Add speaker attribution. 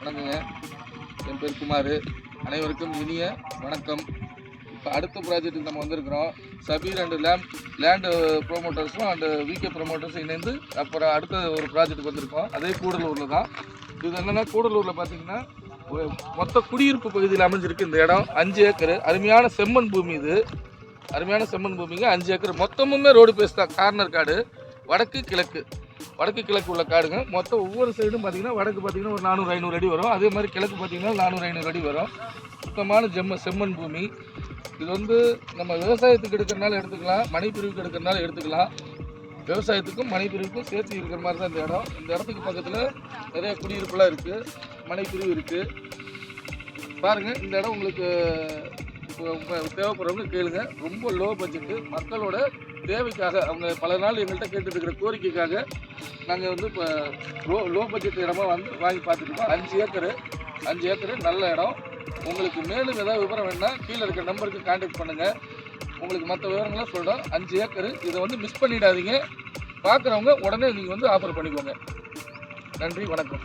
Speaker 1: வணக்கங்க. என் பேர் குமார். அனைவருக்கும் இனிய வணக்கம். இப்போ அடுத்த ப்ராஜெக்ட்டுக்கு நம்ம வந்திருக்கிறோம். சபீர் அண்டு லேண்டு ப்ரொமோட்டர்ஸும் அண்டு விகே ப்ரொமோட்டர்ஸும் இணைந்து அப்புறம் அடுத்த ஒரு ப்ராஜெக்ட்டுக்கு வந்திருக்கோம். அதே கூடலூரில் தான். இது என்னென்னா, கூடலூரில் பார்த்தீங்கன்னா மொத்த குடியிருப்பு பகுதியில் அமைஞ்சிருக்கு இந்த இடம். 5 ஏக்கர் அருமையான செம்மண் பூமி. இது அருமையான செம்மண் பூமிங்க. 5 ஏக்கர் மொத்தமுமே ரோடு பேஸ் தான். கார்னர் காடு, வடக்கு கிழக்கு உள்ள காடுங்க. மொத்தம் ஒவ்வொரு சைடும் பார்த்தீங்கன்னா, வடக்கு பார்த்தீங்கன்னா ஒரு 400-500 அடி வரும். அதே மாதிரி கிழக்கு பார்த்தீங்கன்னா 400-500 அடி வரும். சுத்தமான செம்மண் பூமி. இது வந்து நம்ம விவசாயத்துக்கு எடுக்கிறனால எடுத்துக்கலாம், மனைப்பிரிவுக்கு எடுக்கிறனால எடுத்துக்கலாம். விவசாயத்துக்கும் மனைப்பிரிவுக்கும் சேர்த்து இருக்கிற மாதிரி தான் இந்த இடம். இந்த இடத்துக்கு பக்கத்தில் நிறைய குடியிருப்புலாம் இருக்குது, மனைப்பிரிவு இருக்குது. பாருங்கள், இந்த இடம் உங்களுக்கு தேவைப்படுறவங்க கேளுங்க. ரொம்ப லோ பட்ஜெட்டு, மக்களோட தேவைக்காக, அவங்க பல நாள் எங்கள்கிட்ட கேட்டுட்டு இருக்கிற கோரிக்கைக்காக நாங்கள் வந்து இப்போ லோ பட்ஜெட் இடமா வந்து வாங்கி பார்த்துருக்கோம். 5 ஏக்கரு நல்ல இடம். உங்களுக்கு மேலும் ஏதாவது விவரம் வேணுன்னா கீழே இருக்கிற நம்பருக்கு கான்டாக்ட் பண்ணுங்கள். உங்களுக்கு மற்ற விவரங்களாம் சொல்கிறோம். 5 ஏக்கரு, இதை வந்து மிஸ் பண்ணிடாதீங்க. பார்க்குறவங்க உடனே நீங்கள் வந்து ஆஃபர் பண்ணிக்கோங்க. நன்றி, வணக்கம்.